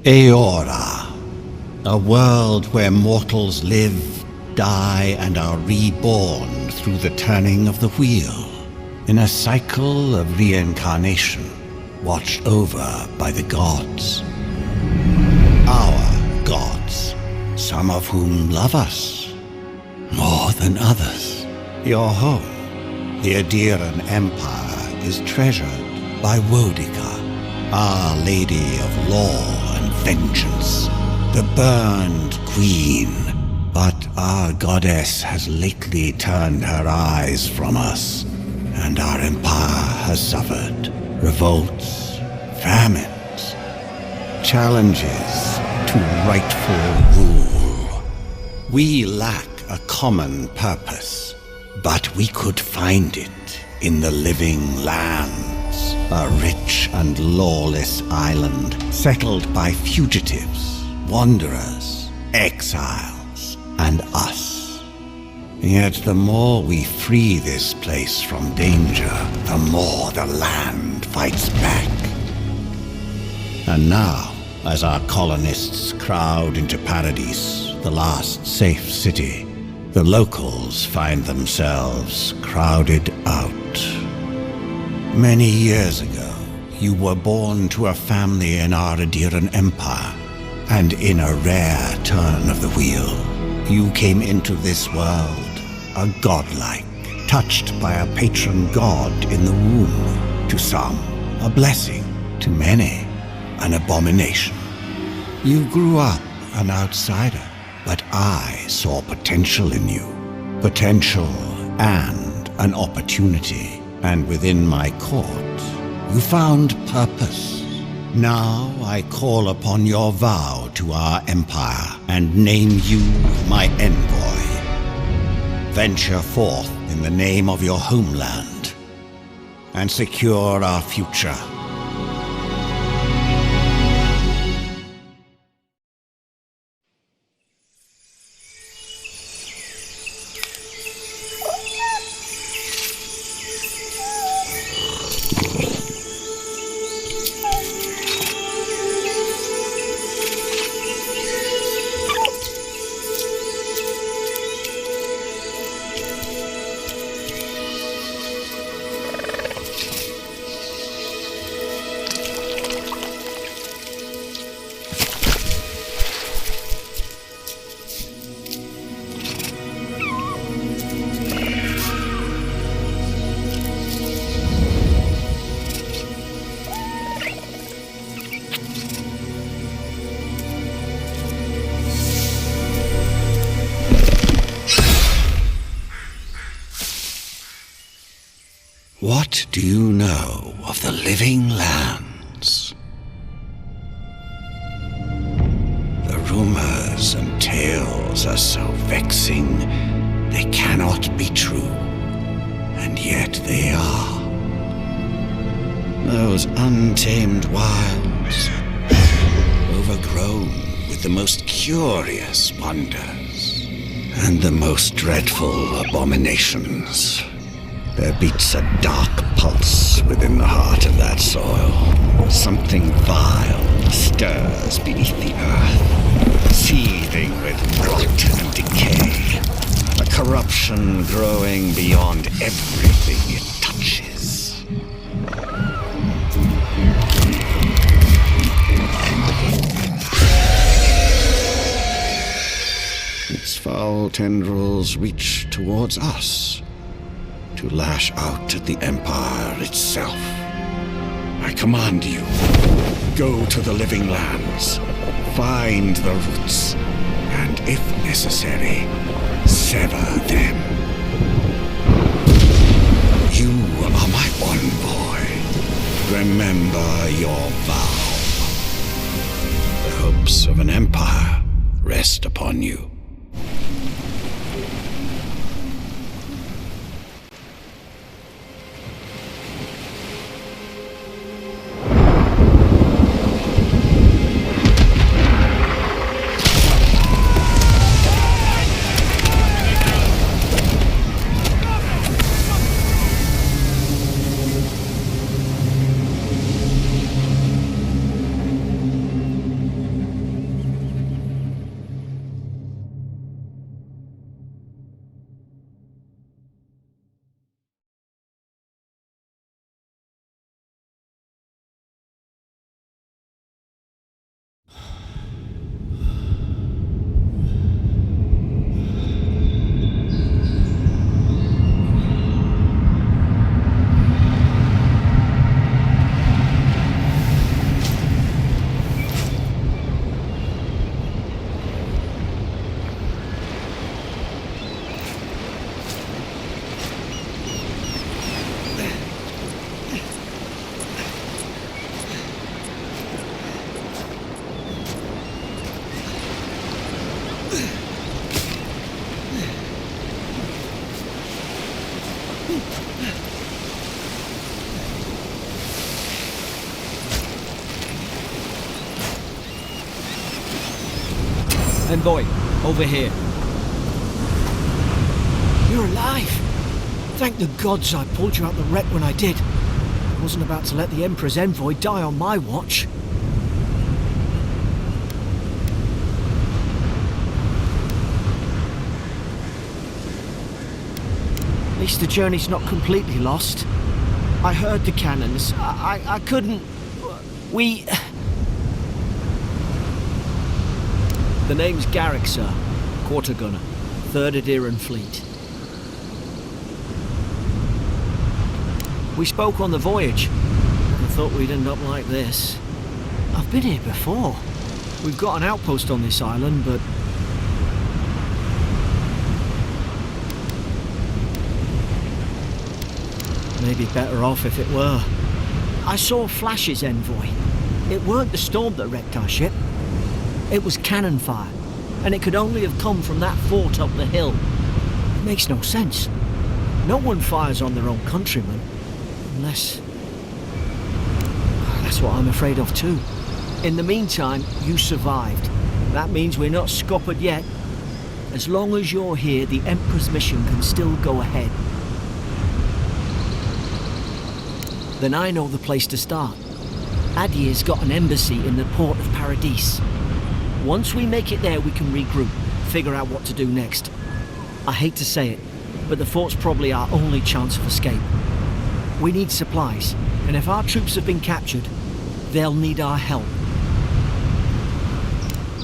Eora, a world where mortals live, die, and are reborn through the turning of the wheel, in a cycle of reincarnation, watched over by the gods. Our gods, some of whom love us more than others. Your home, the Aedyrano Empire, is treasured by Wodica, Our Lady of Law and Vengeance, the burned queen. But our goddess has lately turned her eyes from us, and our empire has suffered revolts, famines, challenges to rightful rule. We lack a common purpose, but we could find it in the living lands, a rich and lawless island settled by fugitives, wanderers, exiles, and us. Yet the more we free this place from danger, the more the land fights back. And now, as our colonists crowd into Paradise, the last safe city, the locals find themselves crowded out. Many years ago, you were born to a family in our Aedyrano Empire, and in a rare turn of the wheel, you came into this world, a godlike, touched by a patron god in the womb. To some, a blessing. To many, an abomination. You grew up an outsider, but I saw potential in you. Potential and an opportunity. And within my court, you found purpose. Now I call upon your vow to our empire and name you my envoy. Venture forth in the name of your homeland and secure our future. What do you know of the living lands? The rumors and tales are so vexing, they cannot be true, and yet they are. Those untamed wilds, overgrown with the most curious wonders and the most dreadful abominations. There beats a dark pulse within the heart of that soil. Something vile stirs beneath the earth, seething with rot and decay. A corruption growing beyond everything it touches. Its foul tendrils reach towards us, to lash out at the Empire itself. I command you, go to the living lands, find the roots, and if necessary, sever them. You are my envoy. Remember your vow. The hopes of an empire rest upon you. Envoy, over here. You're alive! Thank the gods I pulled you out the wreck when I did. I wasn't about to let the Emperor's envoy die on my watch. At least the journey's not completely lost. I heard the cannons. I couldn't... We... The name's Garrick, sir. Quarter gunner. 3rd Aedyrran Fleet. We spoke on the voyage. I thought we'd end up like this. I've been here before. We've got an outpost on this island, but... maybe better off if it were. I saw flashes, Envoy. It weren't the storm that wrecked our ship. It was cannon fire, and it could only have come from that fort up the hill. It makes no sense. No one fires on their own countrymen, unless... That's what I'm afraid of too. In the meantime, you survived. That means we're not scuppered yet. As long as you're here, the Emperor's mission can still go ahead. Then I know the place to start. Adir's got an embassy in the port of Paradise. Once we make it there, we can regroup, figure out what to do next. I hate to say it, but the fort's probably our only chance of escape. We need supplies, and if our troops have been captured, they'll need our help.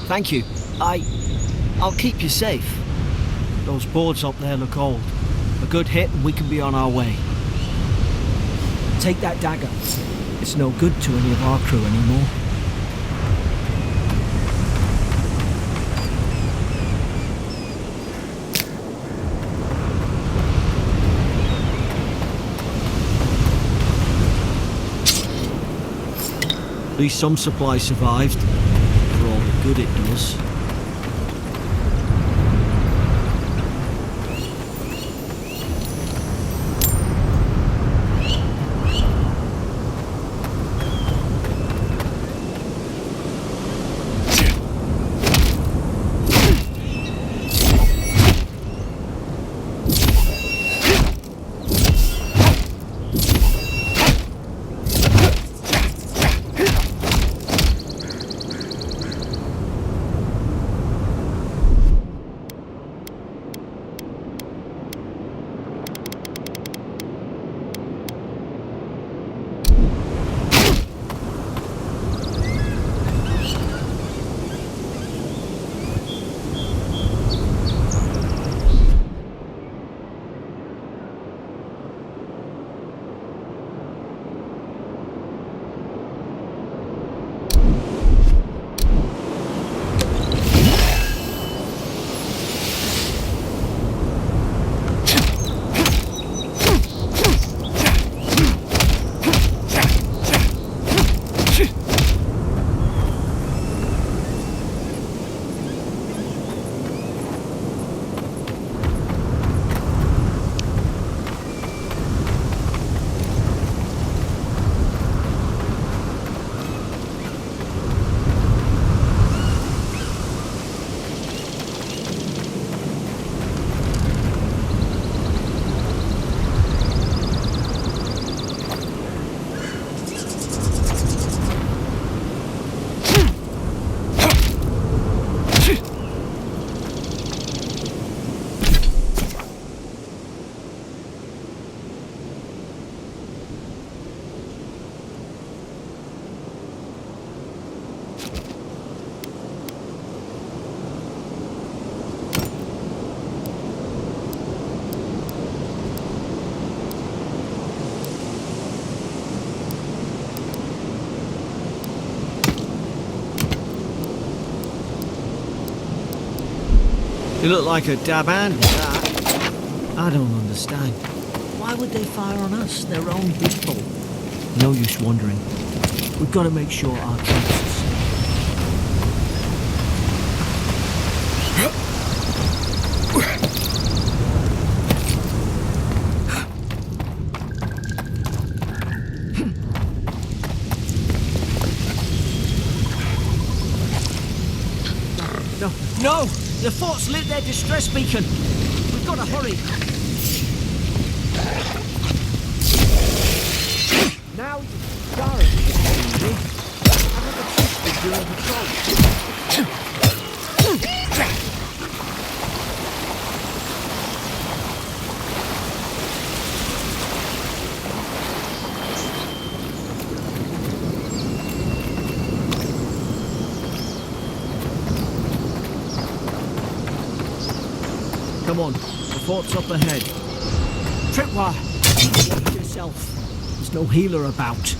Thank you. I'll keep you safe. Those boards up there look old. A good hit and we can be on our way. Take that dagger. It's no good to any of our crew anymore. At least some supplies survived, for all the good it does. You look like a dab hand at that. I don't understand. Why would they fire on us, their own people? No use wondering. We've got to make sure our troops are safe. No. No! The fort's lit their distress beacon. We've got to hurry. Now it's dark. During patrol. Come on, the fort's up ahead. Tripwire! Watch yourself. There's no healer about.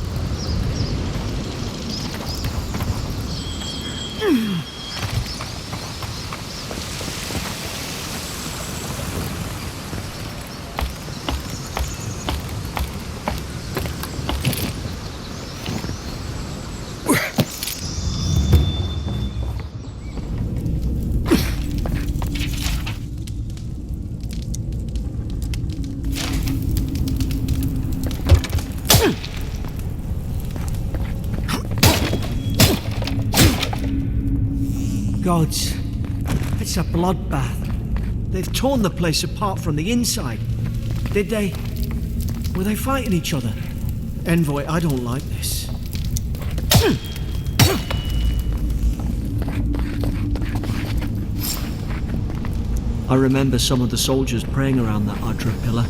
Gods, it's a bloodbath. They've torn the place apart from the inside. Did they? Were they fighting each other? Envoy, I don't like this. I remember some of the soldiers praying around that Adra pillar.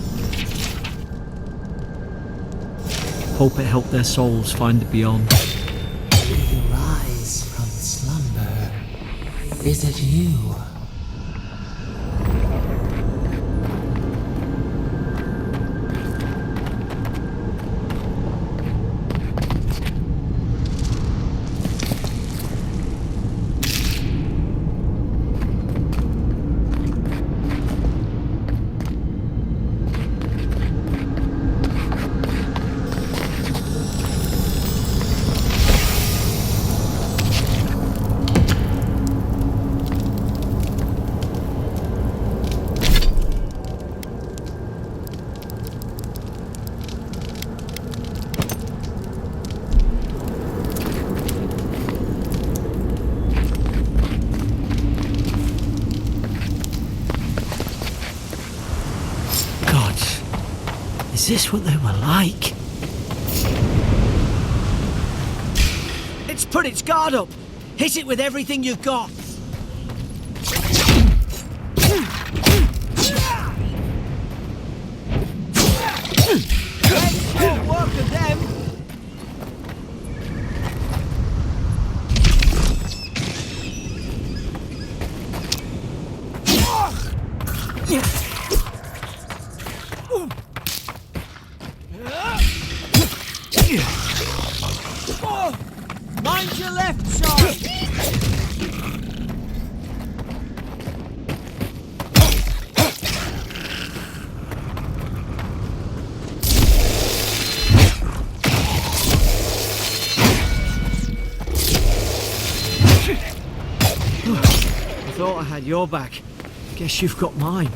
Hope it helped their souls find the beyond. You rise from slumber. Is it you? Is this what they were like? It's put its guard up! Hit it with everything you've got! Let's work of them! Mind your left side! I thought I had your back. Guess you've got mine.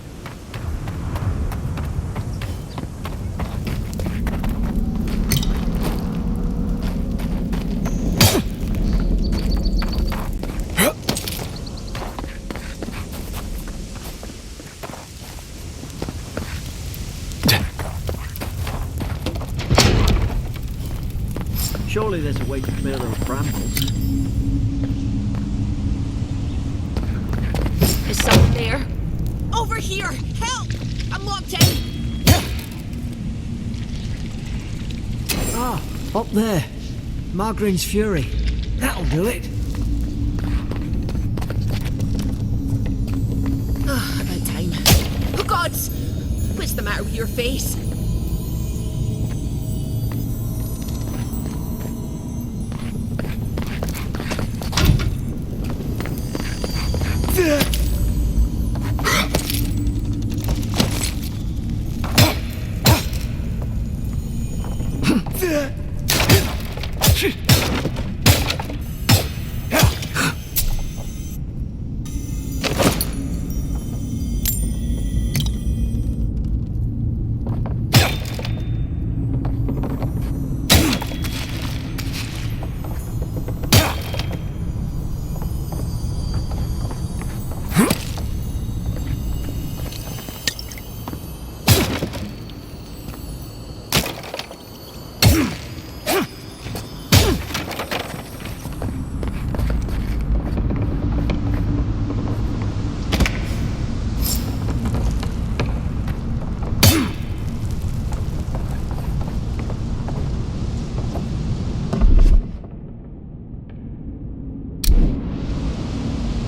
Surely there's a way to clear those brambles. Is someone there? Over here! Help! I'm locked in! Ah, up there. Margarine's Fury. That'll do it. Ah, about time. Oh, gods! What's the matter with your face?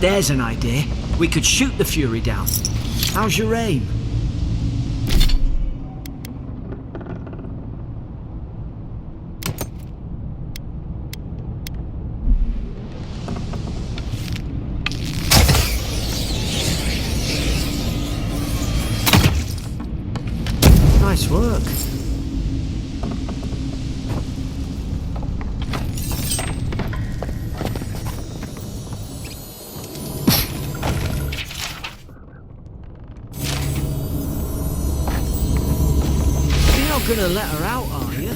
There's an idea. We could shoot the Fury down. How's your aim? Nice work. You're not gonna let her out, are you?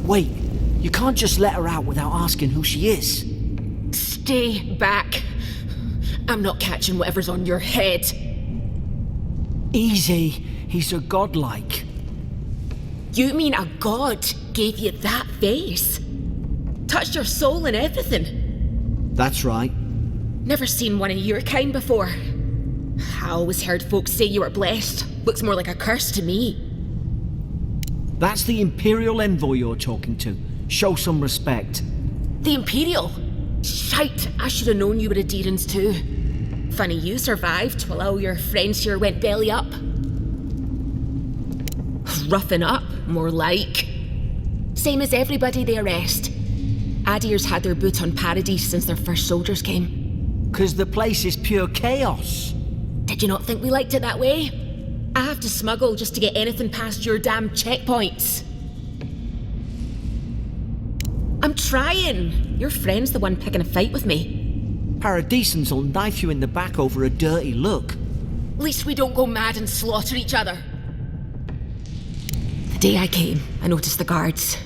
Wait, you can't just let her out without asking who she is. Stay back. I'm not catching whatever's on your head. Easy, he's a godlike. You mean a god gave you that face? Touched your soul and everything? That's right. Never seen one of your kind before. I always heard folks say you were blessed. Looks more like a curse to me. That's the Imperial envoy you're talking to. Show some respect. The Imperial? Shite, I should have known you were Aedyrans too. Funny you survived while all your friends here went belly up. Roughing up, more like. Same as everybody they arrest. Aedyr's had their boot on Paradise since their first soldiers came. 'Cause the place is pure chaos. Did you not think we liked it that way? I have to smuggle just to get anything past your damn checkpoints. I'm trying. Your friend's the one picking a fight with me. Paradisans will knife you in the back over a dirty look. At least we don't go mad and slaughter each other. The day I came, I noticed the guards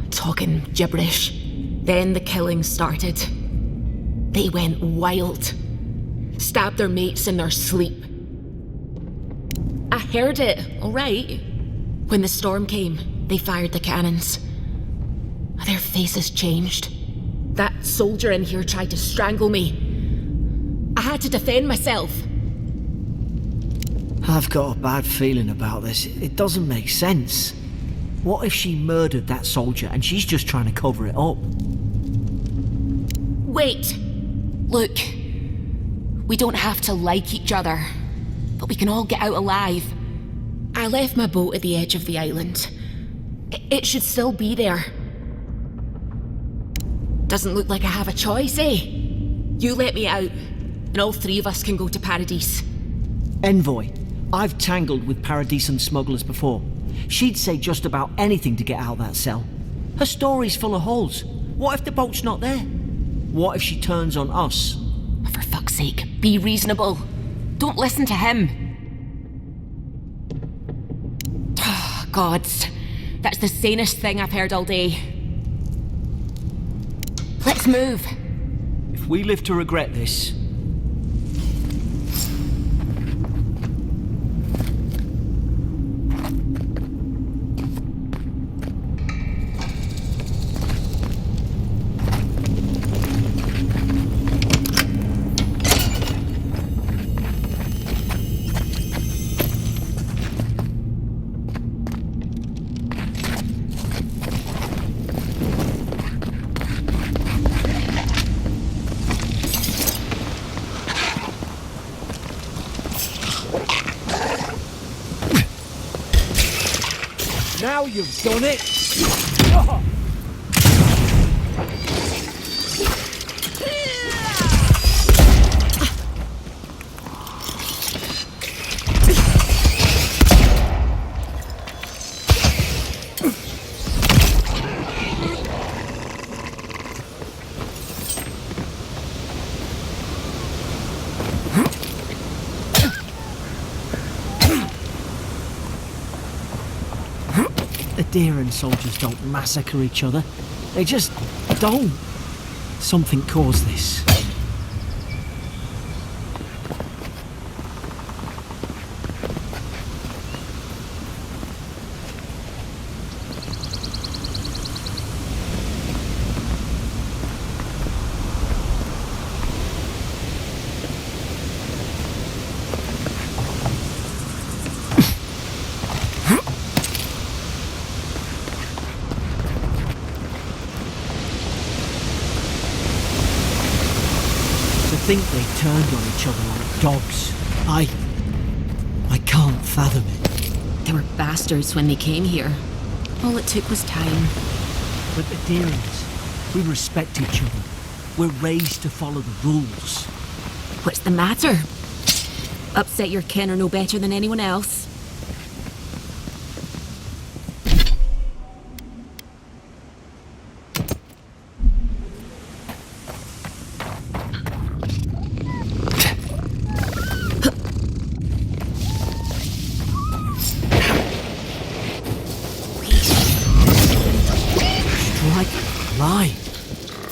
talking gibberish. Then the killing started. They went wild. Stabbed their mates in their sleep. I heard it, all right. When the storm came, they fired the cannons. Their faces changed. That soldier in here tried to strangle me. I had to defend myself. I've got a bad feeling about this. It doesn't make sense. What if she murdered that soldier and she's just trying to cover it up? Wait. Look. We don't have to like each other, but we can all get out alive. I left my boat at the edge of the island. It should still be there. Doesn't look like I have a choice, eh? You let me out, and all three of us can go to Paradise. Envoy, I've tangled with Paradisan smugglers before. She'd say just about anything to get out of that cell. Her story's full of holes. What if the boat's not there? What if she turns on us? For fuck's sake, be reasonable. Don't listen to him. Oh, gods. That's the sanest thing I've heard all day. Let's move. If we live to regret this... Now you've done it! Aedyrn soldiers don't massacre each other. They just don't. Something caused this. think they turned on each other like dogs. I can't fathom it. They were bastards when they came here. All it took was time. But Aedyrans, we respect each other. We're raised to follow the rules. What's the matter? Upset your kin are no better than anyone else?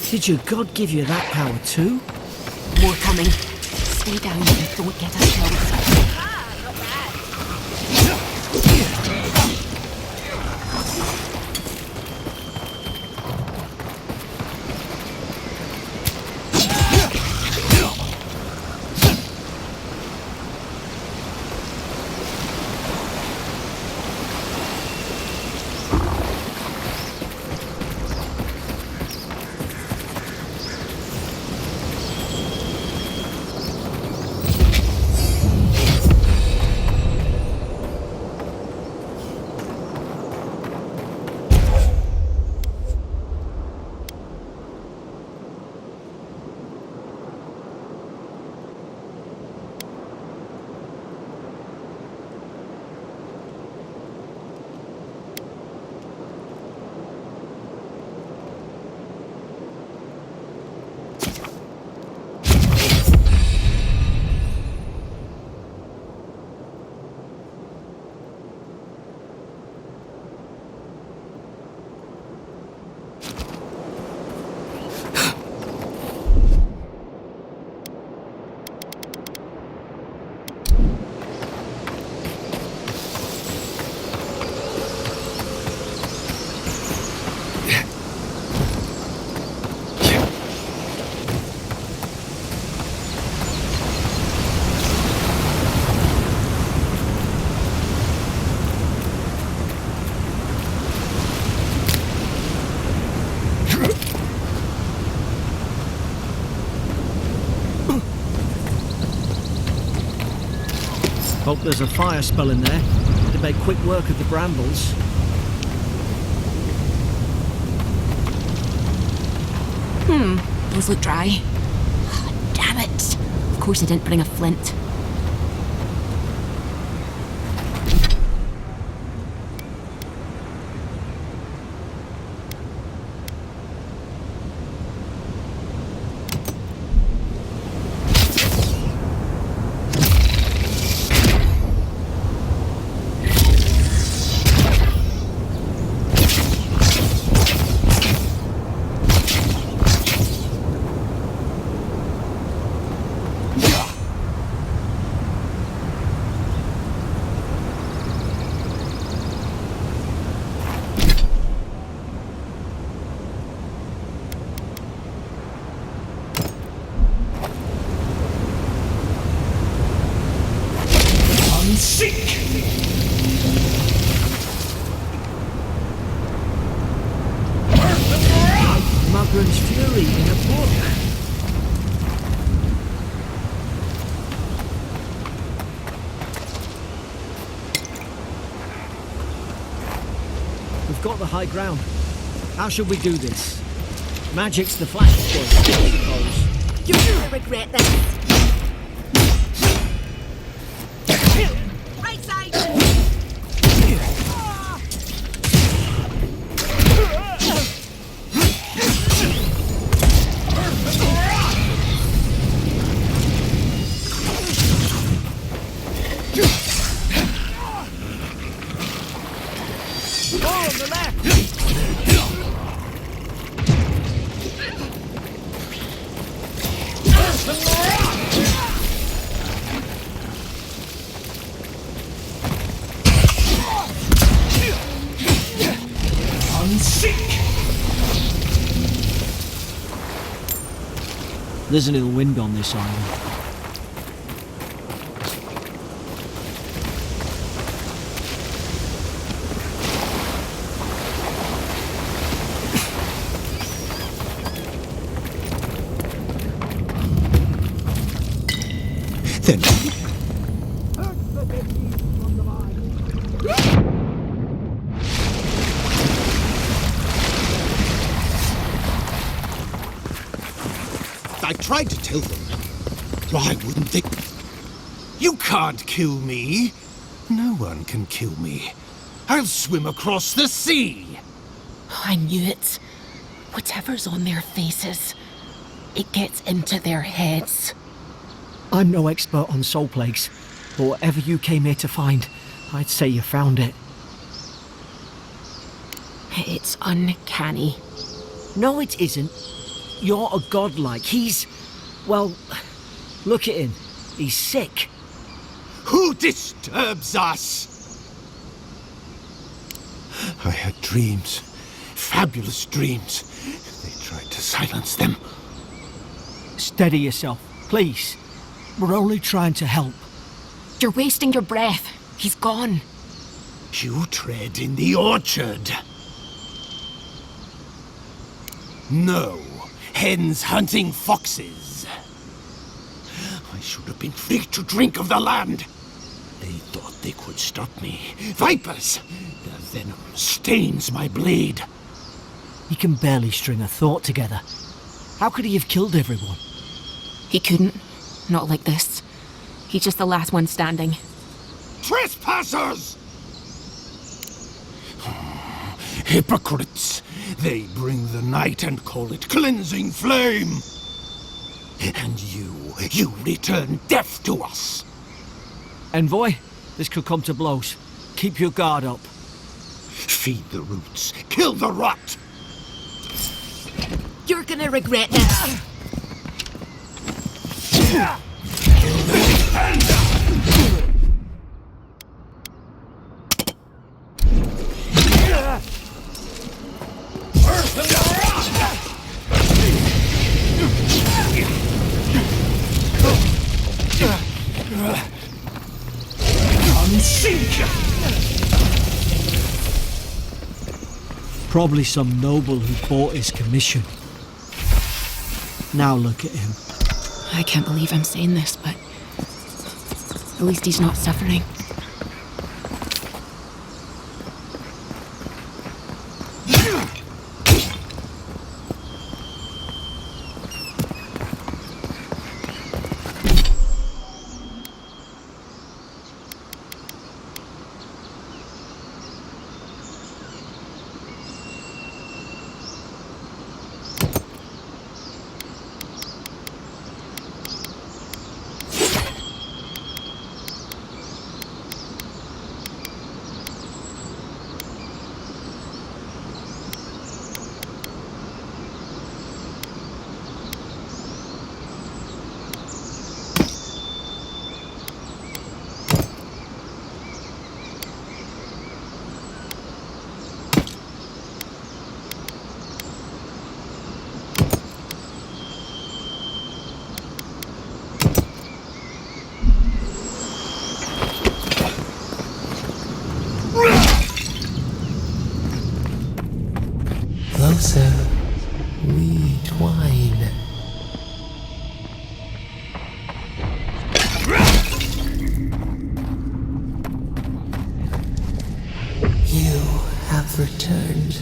Did your god give you that power too? More coming. Stay down and don't get us killed. Hope there's a fire spell in there. It'd make quick work of the brambles. Those look dry. Damn it! Of course I didn't bring a flint. Mugren's Fury in a book. We've got the high ground. How should we do this? Magic's the flash choice, I suppose. You're gonna regret this. Right side! Oh, on the left! There's an ill wind on this island. I tried to tell them. Why wouldn't they? You can't kill me. No one can kill me. I'll swim across the sea. I knew it. Whatever's on their faces, it gets into their heads. I'm no expert on soul plagues, but whatever you came here to find, I'd say you found it. It's uncanny. No, it isn't. You're a godlike. He's... well, look at him. He's sick. Who disturbs us? I had dreams. Fabulous dreams. They tried to silence them. Steady yourself, please. We're only trying to help. You're wasting your breath. He's gone. You tread in the orchard. No. Hens hunting foxes. I should have been free to drink of the land. They thought they could stop me. Vipers! Their venom stains my blade. He can barely string a thought together. How could he have killed everyone? He couldn't. Not like this. He's just the last one standing. Trespassers! Hypocrites! They bring the night and call it cleansing flame. And you return death to us. Envoy, this could come to blows. Keep your guard up. Feed the roots, kill the rot. You're gonna regret this. Probably some noble who bought his commission. Now look at him. I can't believe I'm saying this, but at least he's not suffering. Closer, we twine. You have returned.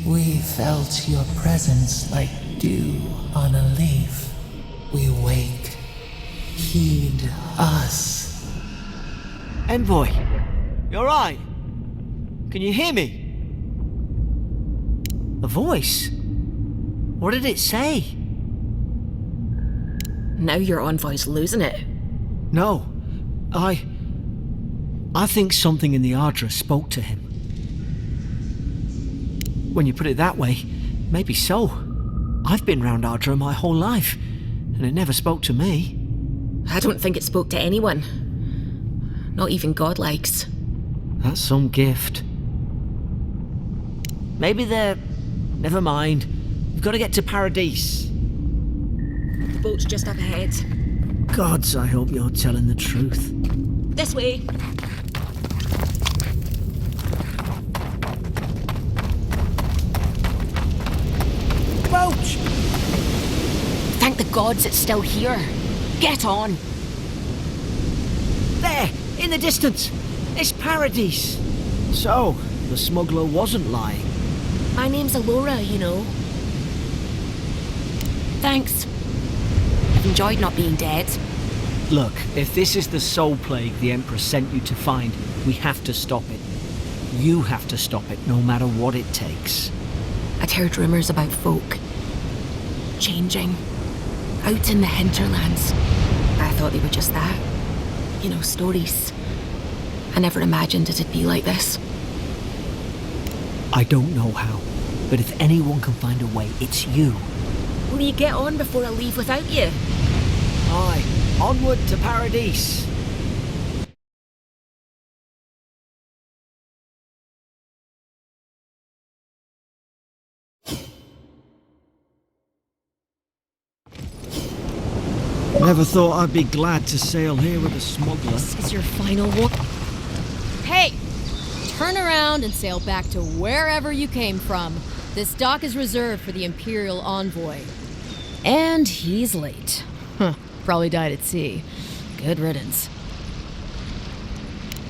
We felt your presence like dew on a leaf. We wake. Heed us. Envoy, you alright? Can you hear me? A voice? What did it say? Now your envoy's losing it. No, I think something in the Ardra spoke to him. When you put it that way, maybe so. I've been round Ardra my whole life, and it never spoke to me. I don't think it spoke to anyone. Not even godlikes. That's some gift. Maybe they're... Never mind. We've got to get to Paradise. The boat's just up ahead. Gods, I hope you're telling the truth. This way. Boat! Thank the gods it's still here. Get on. There, in the distance. It's Paradise. So, the smuggler wasn't lying. My name's Alora, you know. Thanks. I've enjoyed not being dead. Look, if this is the soul plague the Emperor sent you to find, we have to stop it. You have to stop it, no matter what it takes. I'd heard rumours about folk changing out in the hinterlands. I thought they were just that. You know, stories. I never imagined it'd be like this. I don't know how, but if anyone can find a way, it's you. Will you get on before I leave without you? Aye, onward to Paradise. Never thought I'd be glad to sail here with a smuggler. This is your final one. Hey! Turn around and sail back to wherever you came from. This dock is reserved for the Imperial envoy. And he's late. Huh. Probably died at sea. Good riddance.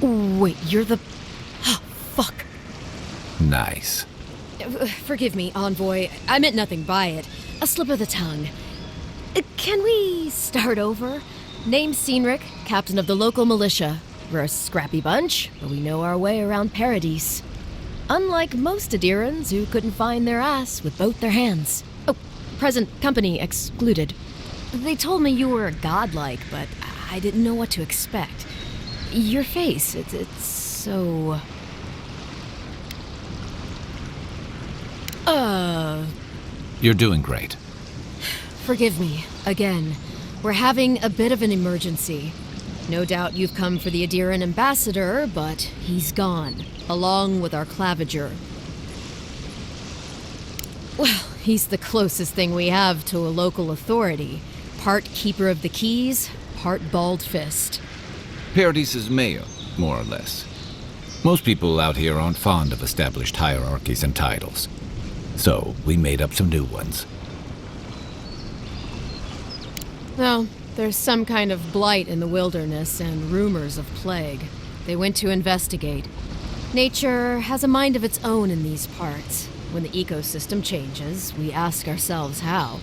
Wait, you're the... Fuck. Nice. Forgive me, envoy. I meant nothing by it. A slip of the tongue. Can we start over? Name's Cynric, captain of the local militia. We're a scrappy bunch, but we know our way around Paradise. Unlike most Aedyrans who couldn't find their ass with both their hands. Oh, present company excluded. They told me you were godlike, but I didn't know what to expect. Your face, it's so... You're doing great. Forgive me, again. We're having a bit of an emergency. No doubt you've come for the Aedyran ambassador, but he's gone, along with our claviger. Well, he's the closest thing we have to a local authority. Part keeper of the keys, part bald fist. Paradise's mayor, more or less. Most people out here aren't fond of established hierarchies and titles. So, we made up some new ones. Well, there's some kind of blight in the wilderness and rumors of plague. They went to investigate. Nature has a mind of its own in these parts. When the ecosystem changes, we ask ourselves how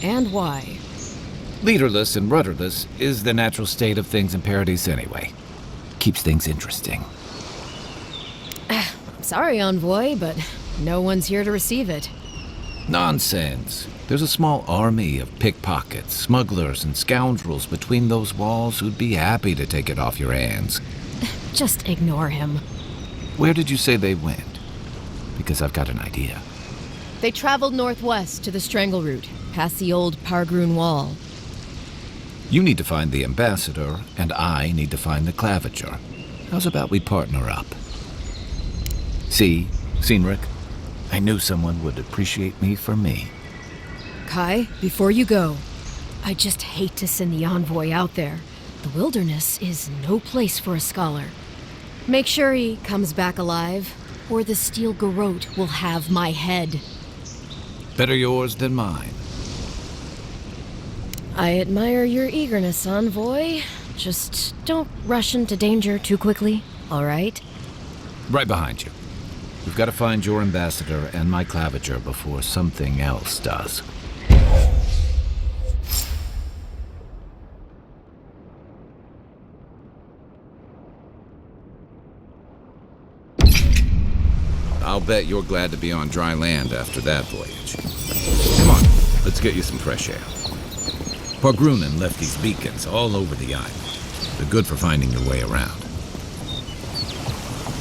and why. Leaderless and rudderless is the natural state of things in Paradise anyway. Keeps things interesting. I'm sorry, envoy, but no one's here to receive it. Nonsense. There's a small army of pickpockets, smugglers, and scoundrels between those walls who'd be happy to take it off your hands. Just ignore him. Where did you say they went? Because I've got an idea. They traveled northwest to the Strangle Route, past the old Pargroon Wall. You need to find the ambassador, and I need to find the claviger. How's about we partner up? See, Cynric, I knew someone would appreciate me for me. Kai, before you go, I just hate to send the envoy out there. The wilderness is no place for a scholar. Make sure he comes back alive, or the steel garrote will have my head. Better yours than mine. I admire your eagerness, envoy. Just don't rush into danger too quickly, all right? Right behind you. We've got to find your ambassador and my claviger before something else does. I'll bet you're glad to be on dry land after that voyage. Come on, let's get you some fresh air. Pargrunen left these beacons all over the island. They're good for finding your way around.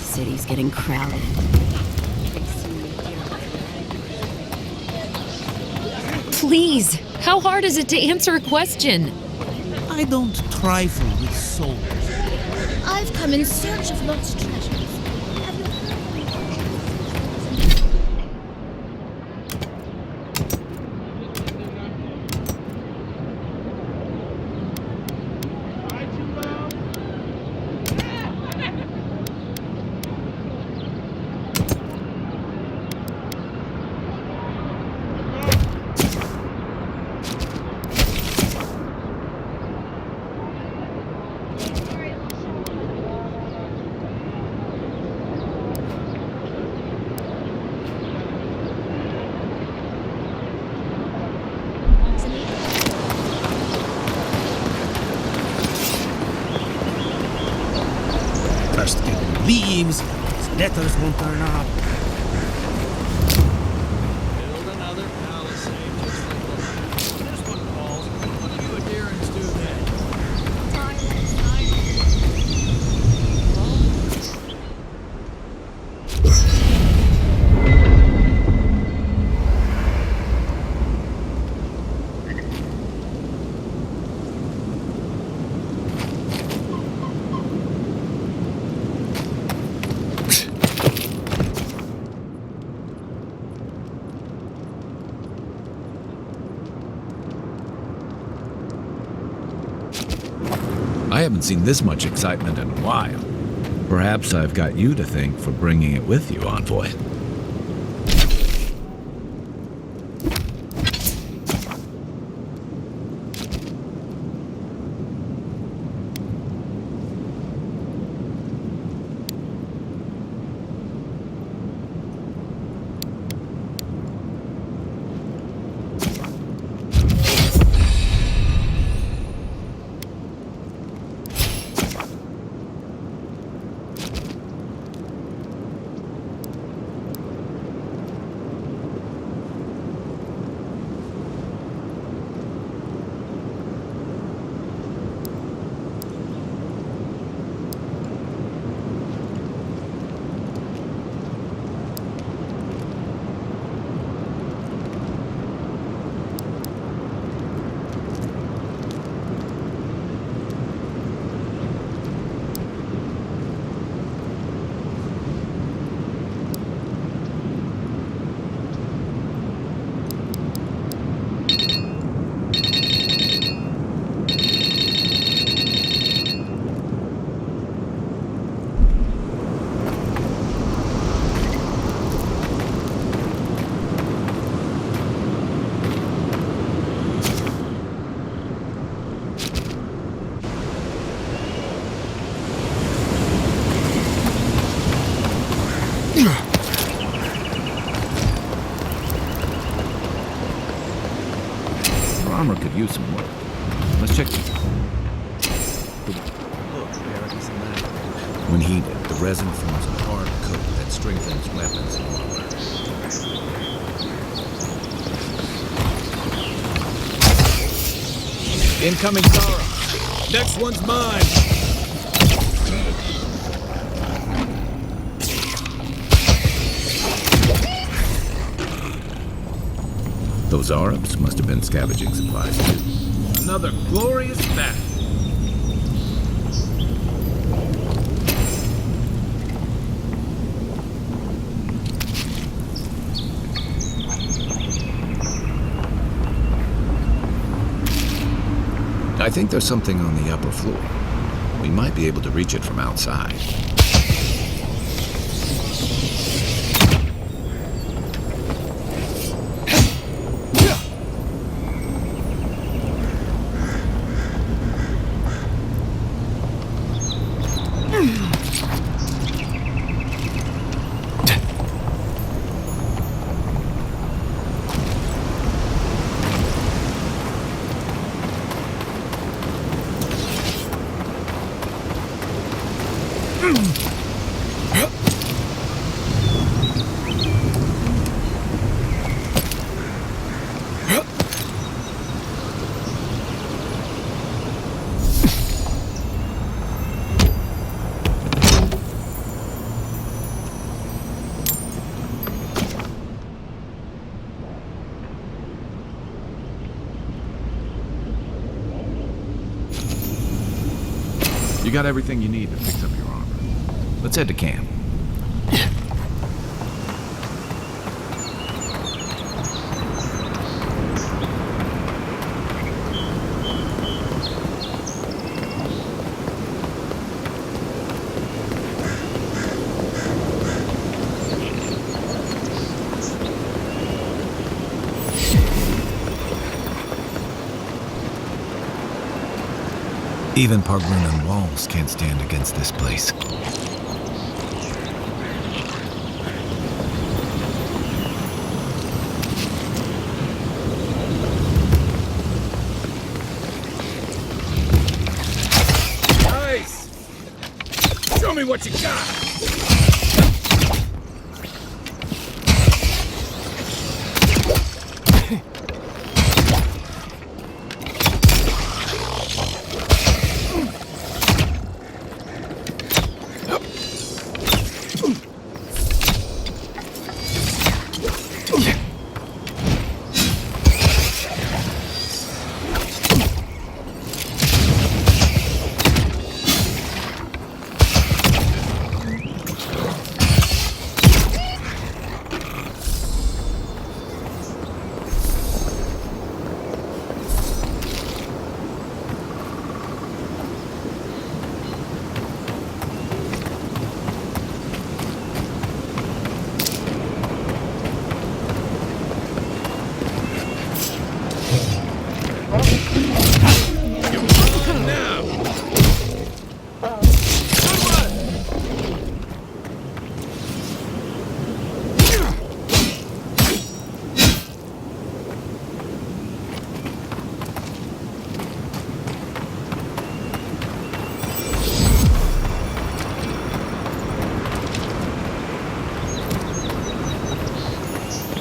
City's getting crowded. Please, how hard is it to answer a question? I don't trifle with souls. I've come in search of lost treasures. First Kevin leaves, his letters won't turn up. Build another palisade just like the last. When this one falls, what do you adherents do then? I haven't seen this much excitement in a while. Perhaps I've got you to thank for bringing it with you, Envoy. Armor could use some work. Let's check this. When heated, the resin forms a hard coat that strengthens weapons and armor. Incoming Zara. Next one's mine. Those Arabs must have been scavenging supplies too. Another glorious battle. I think there's something on the upper floor. We might be able to reach it from outside. You got everything you need to fix up your armor. Let's head to camp. Even Pargrunan walls can't stand against this place. Nice! Show me what you got!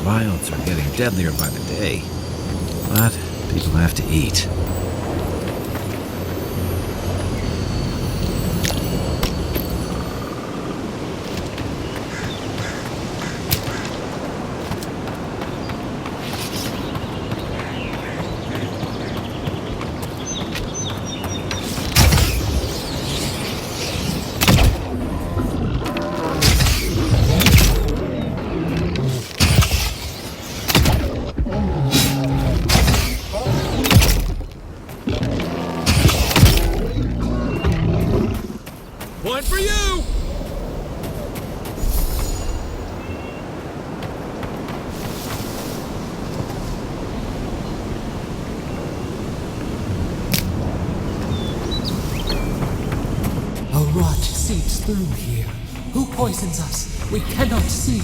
Wilds are getting deadlier by the day, but people have to eat. One for you! A rot seeps through here. Who poisons us? We cannot see.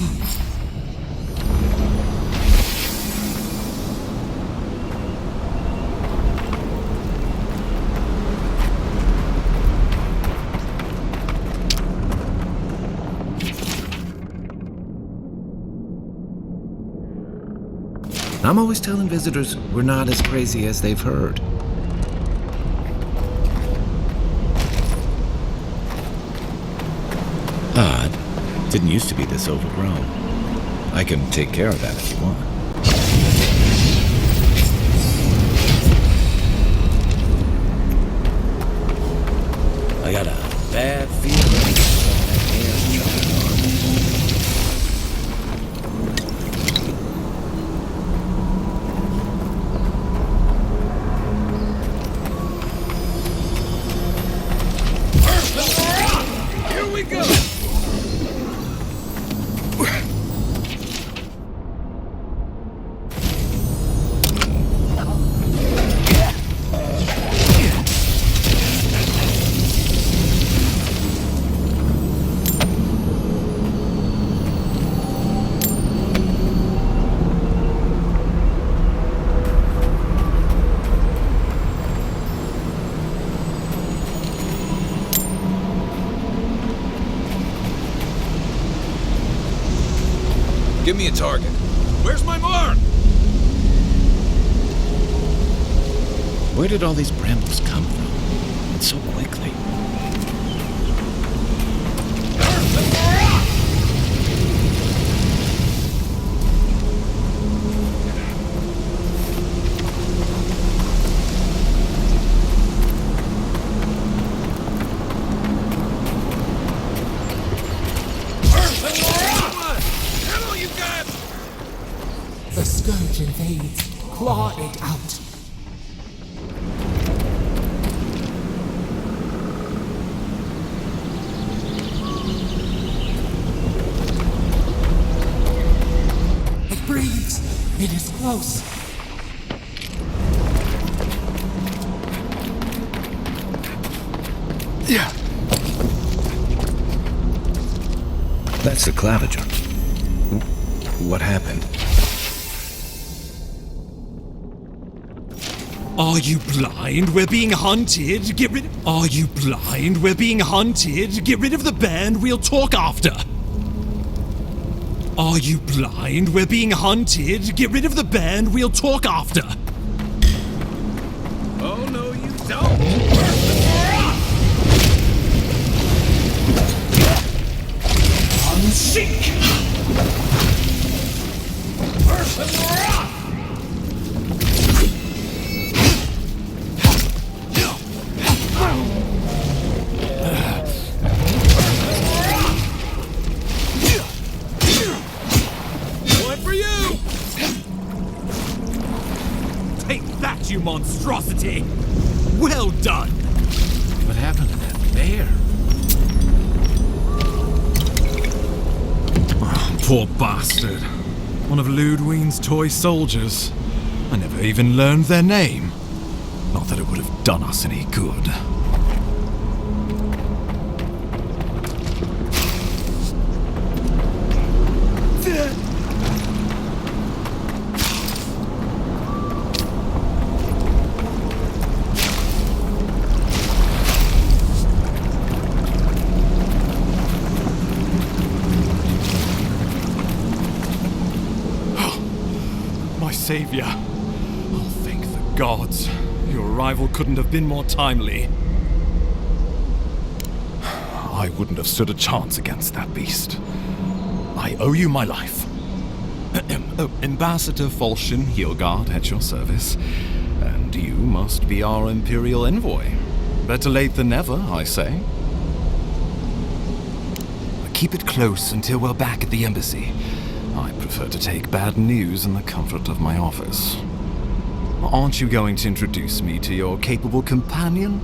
I'm always telling visitors we're not as crazy as they've heard. Odd. Didn't used to be this overgrown. I can take care of that if you want. I got a bad feeling that air's trying on. Here we go! Give me a target. Where's my mark? Where did all these brambles come from? And so quickly. The scourge invades. Claw it out. It breathes. It is close. Yeah. That's the claviger. What happened? Are you blind? We're being hunted. Get rid. Are you blind? We're being hunted. Get rid of the band. We'll talk after. Are you blind? We're being hunted. Get rid of the band. We'll talk after. Oh, no, you don't. Unseek. You monstrosity! Well done! What happened to that bear? Oh, poor bastard. One of Ludwine's toy soldiers. I never even learned their name. Not that it would have done us any good. Savior. Oh, thank the gods. Your arrival couldn't have been more timely. I wouldn't have stood a chance against that beast. I owe you my life. Ambassador Falchion Heelguard at your service. And you must be our Imperial envoy. Better late than never, I say. Keep it close until we're back at the embassy. I prefer to take bad news in the comfort of my office. Aren't you going to introduce me to your capable companion?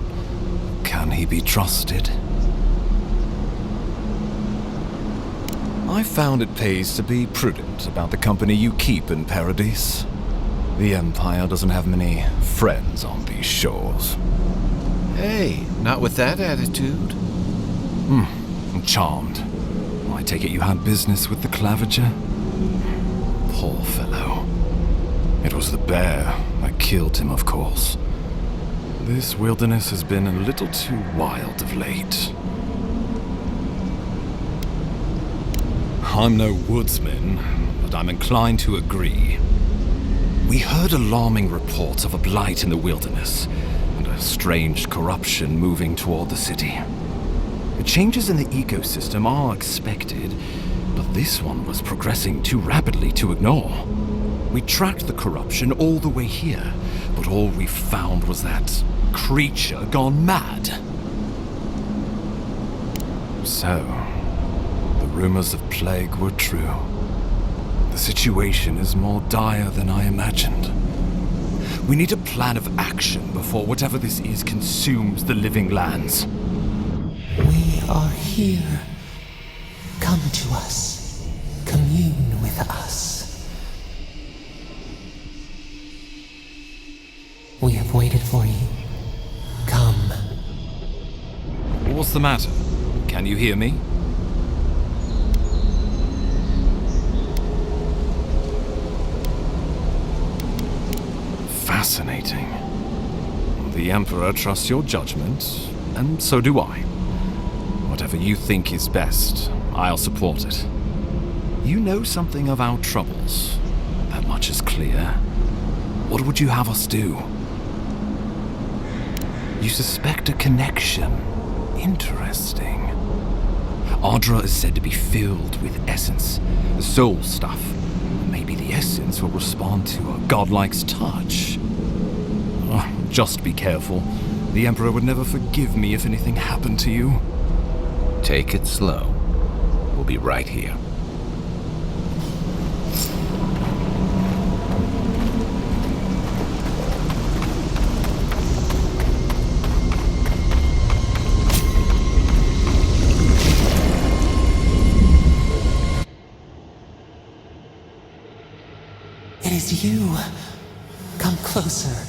Can he be trusted? I found it pays to be prudent about the company you keep in Paradise. The Empire doesn't have many friends on these shores. Hey, not with that attitude. I'm charmed. I take it you had business with the Clavager? Poor fellow. It was the bear that killed him, of course. This wilderness has been a little too wild of late. I'm no woodsman, but I'm inclined to agree. We heard alarming reports of a blight in the wilderness, and a strange corruption moving toward the city. The changes in the ecosystem are expected, but this one was progressing too rapidly to ignore. We tracked the corruption all the way here, but all we found was that creature gone mad. So, the rumors of plague were true. The situation is more dire than I imagined. We need a plan of action before whatever this is consumes the living lands. We are here. Come to us. Commune with us. We have waited for you. Come. What's the matter? Can you hear me? Fascinating. The Emperor trusts your judgment, and so do I. Whatever you think is best, I'll support it. You know something of our troubles. That much is clear. What would you have us do? You suspect a connection. Interesting. Ardra is said to be filled with essence, soul stuff. Maybe the essence will respond to a godlike's touch. Just be careful. The Emperor would never forgive me if anything happened to you. Take it slow. We'll be right here. It is you. Come closer.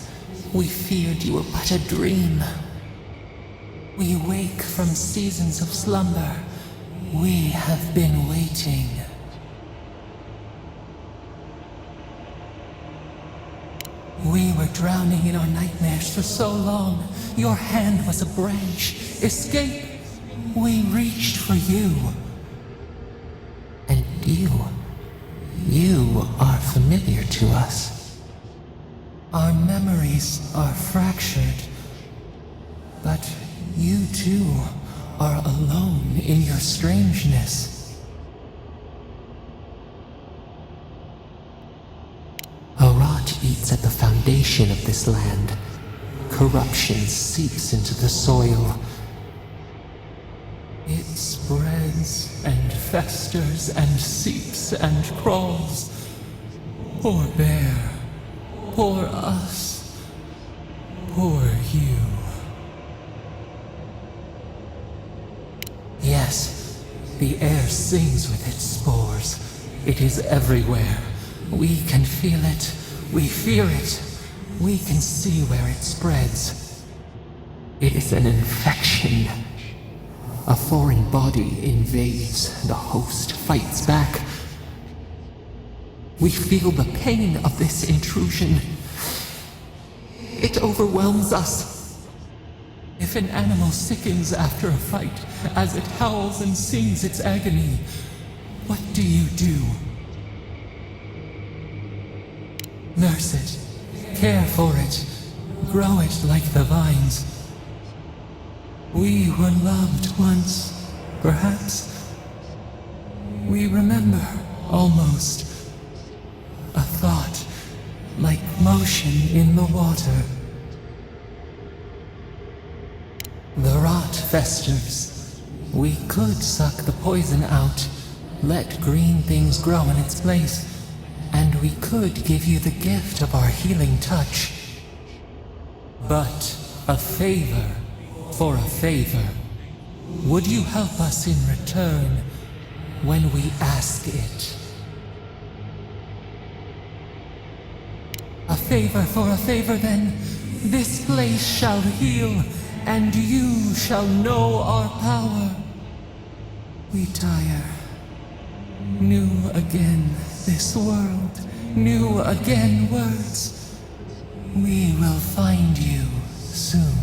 We feared you were but a dream. We wake from seasons of slumber. We have been waiting. We were drowning in our nightmares for so long. Your hand was a branch. Escape! We reached for you. And you are familiar to us. Our memories are fractured. But you too are alone in your strangeness. A rot eats at the foundation of this land. Corruption seeps into the soil. It spreads and festers and seeps and crawls. Poor bear. Poor us. Poor you. Yes, the air sings with its spores. It is everywhere. We can feel it. We fear it. We can see where it spreads. It is an infection. A foreign body invades. The host fights back. We feel the pain of this intrusion. It overwhelms us. If an animal sickens after a fight, as it howls and sings its agony, what do you do? Nurse it, care for it, grow it like the vines. We were loved once, perhaps. We remember, almost. A thought, like motion in the water. The rot festers. We could suck the poison out, let green things grow in its place, and we could give you the gift of our healing touch. But a favor for a favor. Would you help us in return when we ask it? A favor for a favor, then. This place shall heal, and you shall know our power. We tire. New again this world, new again words. We will find you soon.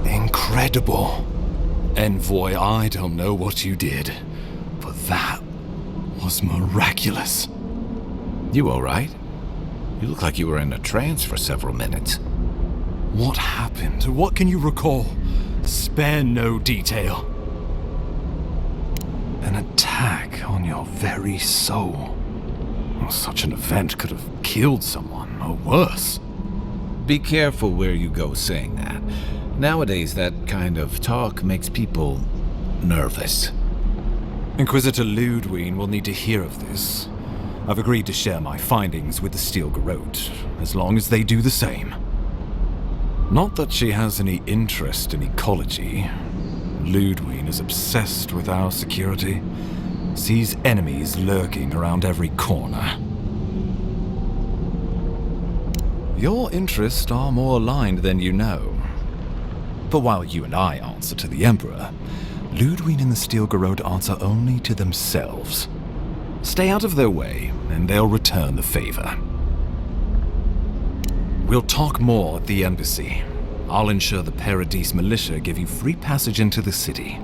Incredible. Envoy, I don't know what you did, but that was miraculous. You all right? You look like you were in a trance for several minutes. What happened? What can you recall? Spare no detail. An attack on your very soul. Well, such an event could have killed someone, or worse. Be careful where you go saying that. Nowadays, that kind of talk makes people nervous. Inquisitor Ludwig will need to hear of this. I've agreed to share my findings with the Steel Garrote, as long as they do the same. Not that she has any interest in ecology. Ludwig is obsessed with our security, sees enemies lurking around every corner. Your interests are more aligned than you know. But while you and I answer to the Emperor, Ludwig and the Steel Garrote answer only to themselves. Stay out of their way, and they'll return the favor. We'll talk more at the embassy. I'll ensure the Paradise militia give you free passage into the city.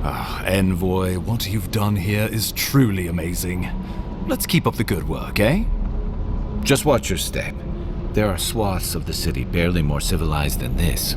Envoy, what you've done here is truly amazing. Let's keep up the good work, eh? Just watch your step. There are swaths of the city barely more civilized than this.